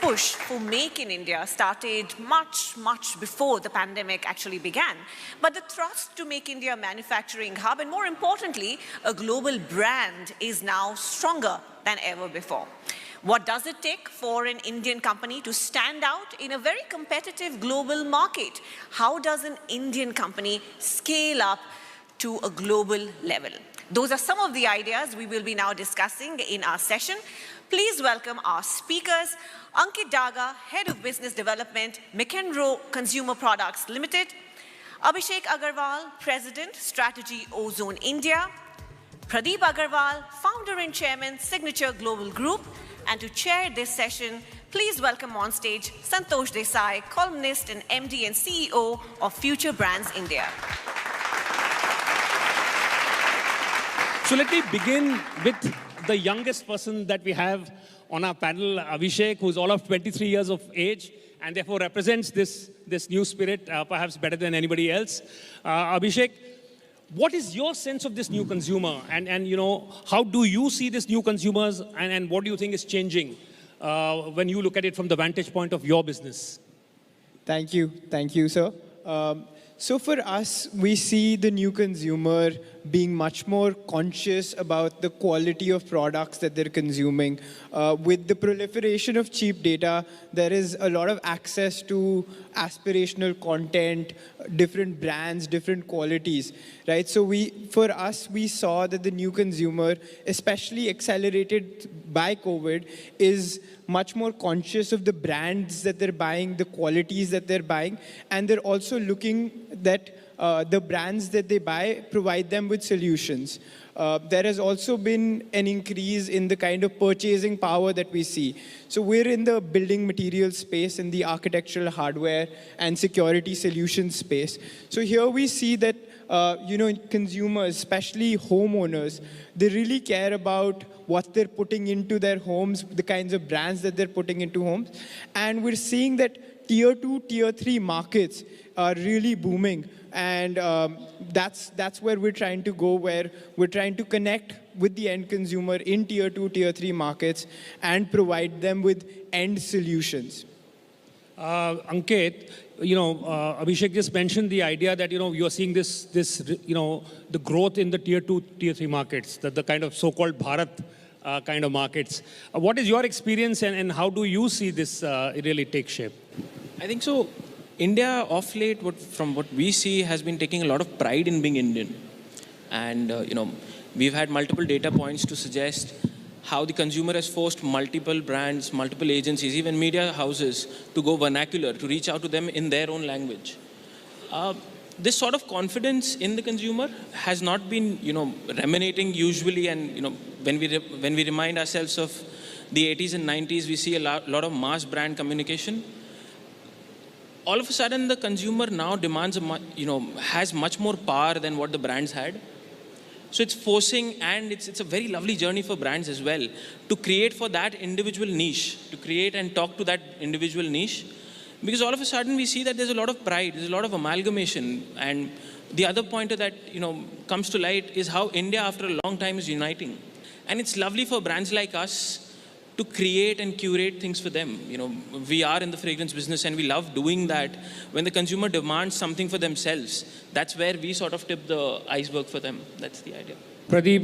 push for Make in India started much before the pandemic actually began. But the thrust to make India a manufacturing hub, and more importantly, a global brand, is now stronger than ever before. What does it take for an Indian company to stand out in a very competitive global market? How does an Indian company scale up to a global level? Those are some of the ideas we will be now discussing in our session. Please welcome our speakers, Ankit Daga, Head of Business Development, McEnroe Consumer Products Limited; Abhishek Agarwal, President, Strategy Ozone India; Pradeep Agarwal, Founder and Chairman, Signature Global Group; and to chair this session, please welcome on stage Santosh Desai, columnist and MD and CEO of Future Brands India. So let me begin with the youngest person that we have on our panel, Abhishek, who's all of 23 years of age and therefore represents this new spirit perhaps better than anybody else. Abhishek, what is your sense of this new consumer, and you know, how do you see this new consumers, and what do you think is changing when you look at it from the vantage point of your business? Thank you, sir. So for us, we see the new consumer being much more conscious about the quality of products that they're consuming. With the proliferation of cheap data, there is a lot of access to aspirational content, different brands, different qualities, right? So for us, we saw that the new consumer, especially accelerated by COVID, is much more conscious of the brands that they're buying, the qualities that they're buying, and they're also looking that the brands that they buy provide them with solutions. There has also been an increase in the kind of purchasing power that we see. So we're in the building material space, in the architectural hardware and security solutions space. So here we see that consumers, especially homeowners, they really care about what they're putting into their homes, the kinds of brands that they're putting into homes. And we're seeing that tier 2, tier 3 markets are really booming. And that's where we're trying to go, where we're trying to connect with the end consumer in tier 2, tier 3 markets and provide them with end solutions. Ankit, Abhishek just mentioned the idea that, you're seeing the growth in the tier 2, tier 3 markets, the kind of so-called Bharat kind of markets. What is your experience, and how do you see this really take shape? I think so. India, of late, from what we see, has been taking a lot of pride in being Indian. And, we've had multiple data points to suggest how the consumer has forced multiple brands, multiple agencies, even media houses to go vernacular, to reach out to them in their own language. This sort of confidence in the consumer has not been, emanating usually. And, when we remind ourselves of the 80s and 90s, we see a lot of mass brand communication. All of a sudden, the consumer now demands, has much more power than what the brands had. So it's forcing, and it's a very lovely journey for brands as well, to create for that individual niche, to create and talk to that individual niche. Because all of a sudden, we see that there's a lot of pride, there's a lot of amalgamation. And the other pointer that, comes to light is how India, after a long time, is uniting. And it's lovely for brands like us to create and curate things for them. We are in the fragrance business, and we love doing that. When the consumer demands something for themselves, that's where we sort of tip the iceberg for them. That's the idea. Pradeep,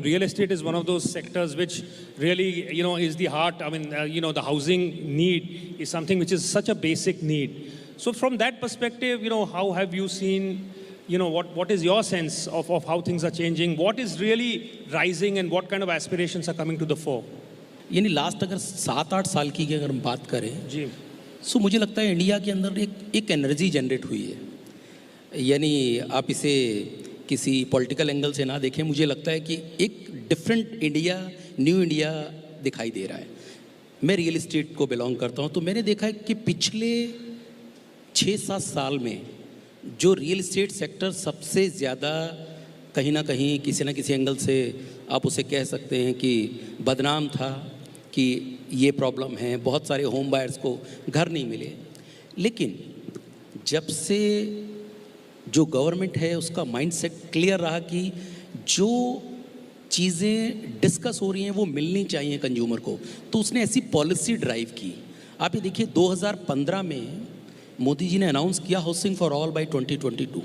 real estate is one of those sectors which really, is the heart. The housing need is something which is such a basic need. So from that perspective, how have you seen, what is your sense of how things are changing? What is really rising, and what kind of aspirations are coming to the fore? यानी last अगर 7-8 साल की अगर हम बात करें जी, सो मुझे लगता है इंडिया के अंदर एक एनर्जी जनरेट हुई है। यानी आप इसे किसी पॉलिटिकल एंगल से ना देखें, मुझे लगता है कि एक डिफरेंट इंडिया, न्यू इंडिया दिखाई दे रहा है। मैं रियल एस्टेट को बिलोंग करता हूँ, तो मैंने देखा है कि पिछले 6-7 साल में जो रियल एस्टेट सेक्टर सबसे ज़्यादा कहीं ना कहीं किसी न किसी एंगल से आप उसे कह सकते हैं कि बदनाम था, कि ये प्रॉब्लम है, बहुत सारे होम बायर्स को घर नहीं मिले। लेकिन जब से जो गवर्नमेंट है उसका माइंडसेट क्लियर रहा कि जो चीज़ें डिस्कस हो रही हैं वो मिलनी चाहिए कंज्यूमर को, तो उसने ऐसी पॉलिसी ड्राइव की। आप ये देखिए 2015 में मोदी जी ने अनाउंस किया हाउसिंग फॉर ऑल बाय 2022।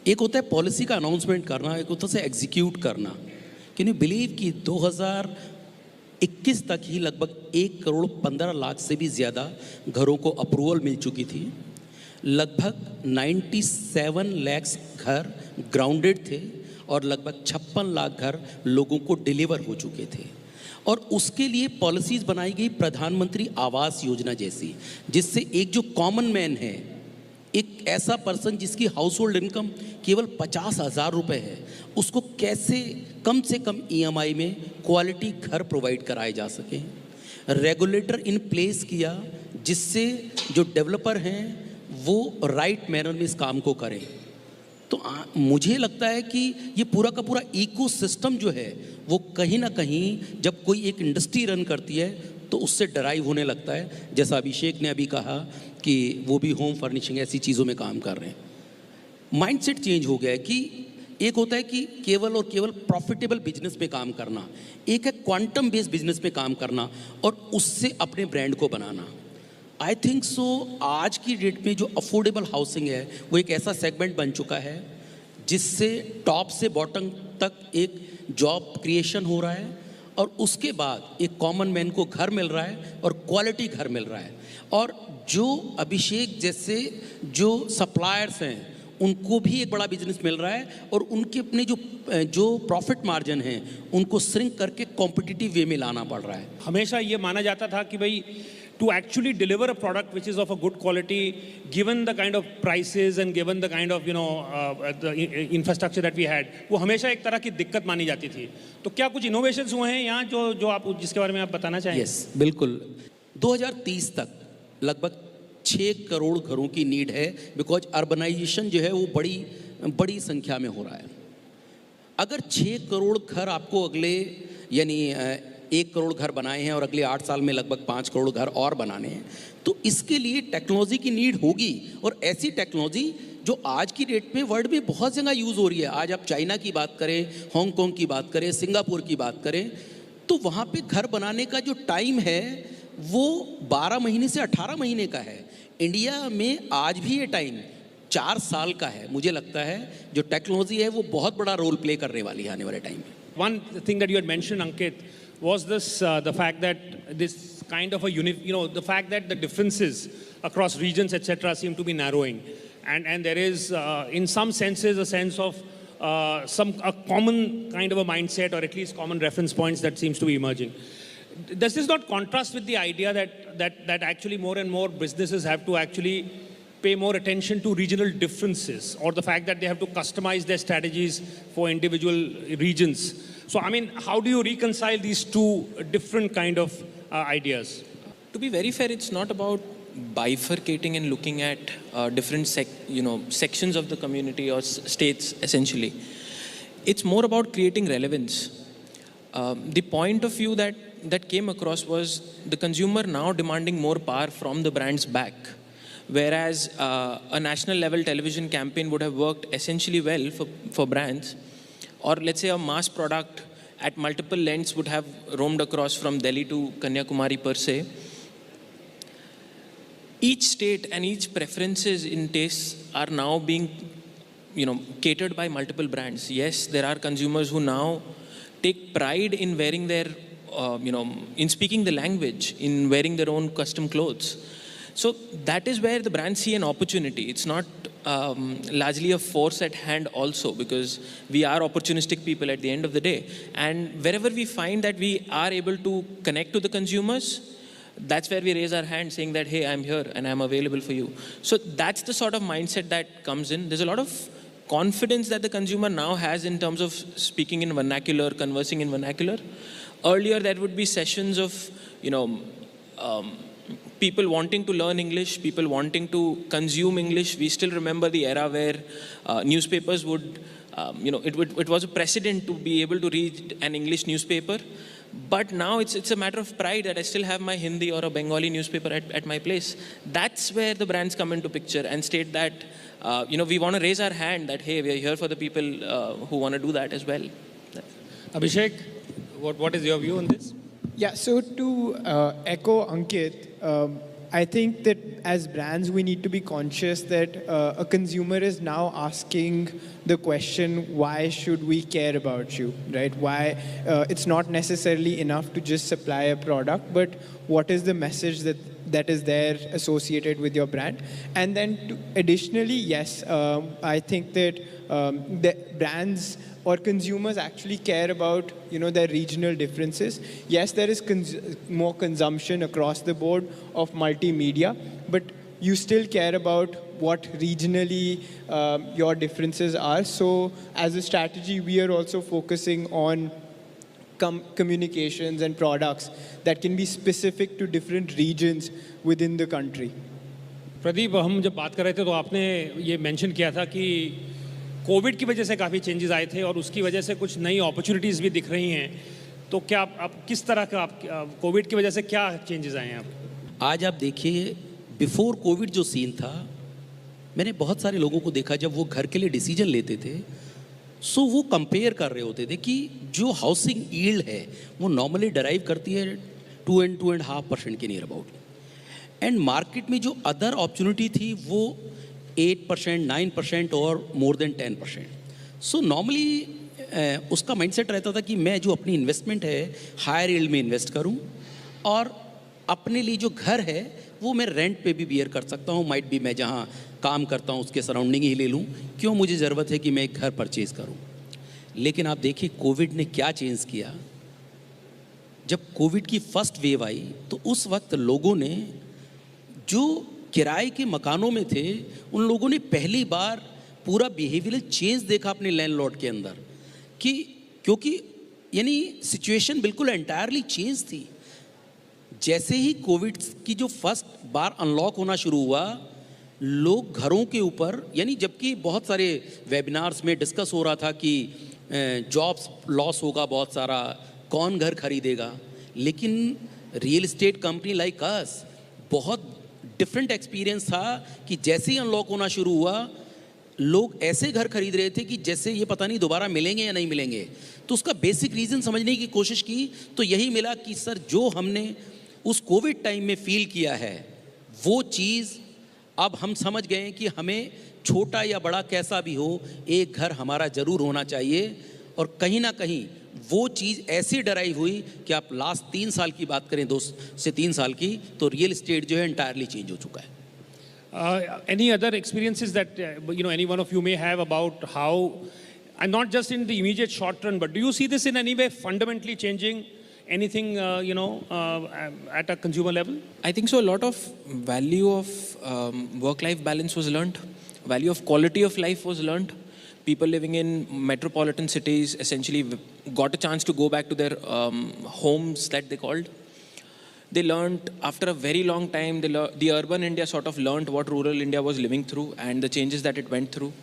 एक होता है पॉलिसी का अनाउंसमेंट करना, एक होता है एग्जीक्यूट करना। कैन यू बिलीव कि 2021 तक ही लगभग 1,15,00,000 से भी ज़्यादा घरों को अप्रूवल मिल चुकी थी। लगभग 97 लाख घर ग्राउंडेड थे और लगभग 56 लाख घर लोगों को डिलीवर हो चुके थे। और उसके लिए पॉलिसीज़ बनाई गई प्रधानमंत्री आवास योजना जैसी, जिससे एक जो कॉमन मैन है, एक ऐसा पर्सन जिसकी हाउस होल्ड इनकम केवल 50,000 रुपये है, उसको कैसे कम से कम EMI में क्वालिटी घर प्रोवाइड कराए जा सके। रेगुलेटर इन प्लेस किया जिससे जो डेवलपर हैं वो राइट मैनर में इस काम को करें। तो मुझे लगता है कि ये पूरा का पूरा इकोसिस्टम जो है वो कहीं ना कहीं जब कोई एक इंडस्ट्री रन करती है तो उससे डराइव होने लगता है। जैसा अभिषेक ने अभी कहा कि वो भी होम फर्निशिंग ऐसी चीज़ों में काम कर रहे हैं। माइंडसेट चेंज हो गया है कि एक होता है कि केवल और केवल प्रॉफिटेबल बिजनेस में काम करना, एक है क्वांटम बेस्ड बिजनेस में काम करना और उससे अपने ब्रांड को बनाना। आई थिंक सो आज की डेट में जो अफोर्डेबल हाउसिंग है वो एक ऐसा सेगमेंट बन चुका है जिससे टॉप से बॉटम तक एक जॉब क्रिएशन हो रहा है और उसके बाद एक कॉमन मैन को घर मिल रहा है और क्वालिटी घर मिल रहा है। और जो अभिषेक जैसे जो सप्लायर्स हैं उनको भी एक बड़ा बिजनेस मिल रहा है और उनके अपने जो प्रॉफिट मार्जिन हैं उनको श्रिंक करके कॉम्पिटिटिव वे में लाना पड़ रहा है। हमेशा ये माना जाता था कि भाई to actually deliver a product which is of a good quality, given the kind of prices and given the kind of the infrastructure that we had, वो हमेशा एक तरह की दिक्कत मानी जाती थी। तो क्या कुछ इनोवेशंस हुए हैं यहाँ जो आप जिसके बारे में आप बताना चाहेंगे? यस, बिल्कुल। 2030 तक लगभग 6 करोड़ घरों की नीड है, बिकॉज अर्बनाइजेशन जो है वो बड़ी संख्या में हो रहा है। अगर 6 करोड़ घर आपको अगले यानी 1 करोड़ घर बनाए हैं और अगले 8 साल में लगभग 5 करोड़ घर और बनाने हैं, तो इसके लिए टेक्नोलॉजी की नीड होगी। और ऐसी टेक्नोलॉजी जो आज की डेट में वर्ल्ड में बहुत जगह यूज़ हो रही है। आज आप चाइना की बात करें, हांगकांग की बात करें, सिंगापुर की बात करें, तो वहाँ पे घर बनाने का जो टाइम है वो 12 महीने से 18 महीने का है। इंडिया में आज भी ये टाइम 4 साल का है। मुझे लगता है जो टेक्नोलॉजी है वो बहुत बड़ा रोल प्ले करने वाली है आने वाले टाइम में। One thing that you had mentioned, Ankit, was this the fact that this kind of the fact that the differences across regions etc. seem to be narrowing, and there is in some senses a sense of a common kind of a mindset or at least common reference points that seems to be emerging. Does this not contrast with the idea that actually more and more businesses have to actually pay more attention to regional differences, or the fact that they have to customize their strategies for individual regions? So, I mean, how do you reconcile these two different kind of ideas? To be very fair, it's not about bifurcating and looking at different sections of the community or states essentially. It's more about creating relevance. The point of view that came across was the consumer now demanding more power from the brands back. Whereas a national level television campaign would have worked essentially well for brands, or let's say a mass product at multiple lengths would have roamed across from Delhi to Kanyakumari per se. Each state and each preferences in tastes are now being catered by multiple brands. Yes, there are consumers who now take pride in wearing their in speaking the language, in wearing their own custom clothes. So that is where the brands see an opportunity. It's not largely a force at hand also, because we are opportunistic people at the end of the day. And wherever we find that we are able to connect to the consumers, that's where we raise our hand saying that, hey, I'm here and I'm available for you. So that's the sort of mindset that comes in. There's a lot of confidence that the consumer now has in terms of speaking in vernacular, conversing in vernacular. Earlier, there would be sessions of, people wanting to learn English, people wanting to consume English. We still remember the era where newspapers would, it was a precedent to be able to read an English newspaper. But now it's a matter of pride that I still have my Hindi or a Bengali newspaper at my place. That's where the brands come into picture and state that, we want to raise our hand that, hey, we are here for the people who want to do that as well. Abhishek, what is your view on this? Yeah, so to echo Ankit, I think that as brands, we need to be conscious that a consumer is now asking the question, why should we care about you, right? Why it's not necessarily enough to just supply a product, but what is the message that is there associated with your brand? And then additionally, yes, I think that the brands or consumers actually care about their regional differences. Yes, there is more consumption across the board of multimedia, but you still care about what regionally your differences are. So as a strategy, we are also focusing on communications and products that can be specific to different regions within the country. Pradeep, हम जब बात कर रहे थे तो आपने ये mention किया था कि कोविड की वजह से काफ़ी चेंजेस आए थे और उसकी वजह से कुछ नई अपॉर्चुनिटीज़ भी दिख रही हैं। तो क्या आप किस तरह का कोविड की वजह से क्या चेंजेस आए हैं आप? आज आप देखिए, बिफोर कोविड जो सीन था, मैंने बहुत सारे लोगों को देखा जब वो घर के लिए डिसीजन लेते थे, सो वो कंपेयर कर रहे होते थे कि जो हाउसिंग यील्ड है वो नॉर्मली डराइव करती है 2.5% के नियर अबाउट, एंड मार्केट में जो अदर अपॉर्चुनिटी थी वो 8%, 9% और मोर देन 10%. सो नॉर्मली उसका माइंडसेट रहता था कि मैं जो अपनी इन्वेस्टमेंट है हायर यील्ड में इन्वेस्ट करूं और अपने लिए जो घर है वो मैं रेंट पे भी बियर कर सकता हूं, माइट भी मैं जहां काम करता हूं उसके सराउंडिंग ही ले लूं, क्यों मुझे ज़रूरत है कि मैं एक घर परचेज़ करूं. लेकिन आप देखिए कोविड ने क्या चेंज किया. जब कोविड की फर्स्ट वेव आई तो उस वक्त लोगों ने जो किराए के मकानों में थे उन लोगों ने पहली बार पूरा बिहेवियरल चेंज देखा अपने लैंडलॉर्ड के अंदर, कि क्योंकि यानी सिचुएशन बिल्कुल एंटायरली चेंज थी. जैसे ही कोविड की जो फर्स्ट बार अनलॉक होना शुरू हुआ, लोग घरों के ऊपर, यानी जबकि बहुत सारे वेबिनार्स में डिस्कस हो रहा था कि जॉब्स लॉस होगा बहुत सारा, कौन घर खरीदेगा, लेकिन real estate company like us बहुत डिफरेंट एक्सपीरियंस था कि जैसे ही अनलॉक होना शुरू हुआ लोग ऐसे घर खरीद रहे थे कि जैसे ये पता नहीं दोबारा मिलेंगे या नहीं मिलेंगे. तो उसका बेसिक रीज़न समझने की कोशिश की तो यही मिला कि सर जो हमने उस कोविड टाइम में फील किया है वो चीज़ अब हम समझ गए हैं कि हमें छोटा या बड़ा कैसा भी हो एक घर हमारा ज़रूर होना चाहिए. और कहीं ना कहीं वो चीज़ ऐसी डराइव हुई कि आप लास्ट 3 साल की बात करें, 2 से 3 साल की, तो रियल इस्टेट जो है एंटायरली चेंज हो चुका है. Any other experiences that any one of you may have about how, and not just in the immediate short run, but do you see this in any way fundamentally changing anything at a consumer level? I think so. A lot of value of work-life balance was learned. Value of quality of life was learned. People living in metropolitan cities essentially got a chance to go back to their homes that they called. They learned after a very long time, the urban India sort of learned what rural India was living through and the changes that it went through.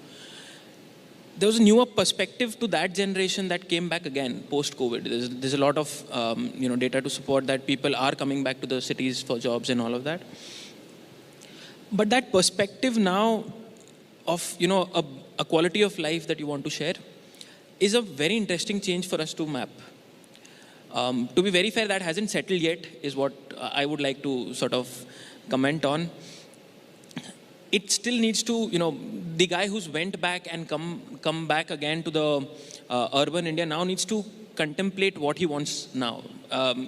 There was a newer perspective to that generation that came back again post-COVID. There's a lot of data to support that people are coming back to the cities for jobs and all of that. But that perspective now of a quality of life that you want to share is a very interesting change for us to map. To be very fair, that hasn't settled yet, is what I would like to sort of comment on. It still needs to, the guy who's went back and come back again to the urban India now needs to contemplate what he wants now,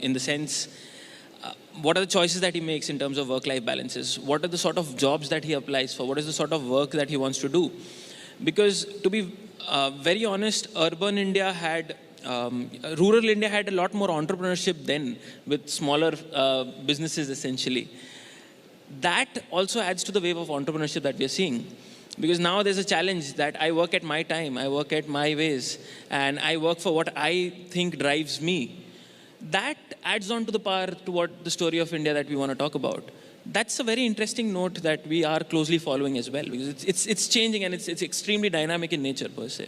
in the sense, what are the choices that he makes in terms of work-life balances? What are the sort of jobs that he applies for? What is the sort of work that he wants to do? Because to be very honest, urban India had rural India had a lot more entrepreneurship then, with smaller businesses essentially. That also adds to the wave of entrepreneurship that we are seeing. Because now there's a challenge that I work at my time, I work at my ways, and I work for what I think drives me. That adds on to the power to what the story of India that we want to talk about. That's a very interesting note that we are closely following as well, because it's changing and it's extremely dynamic in nature per se.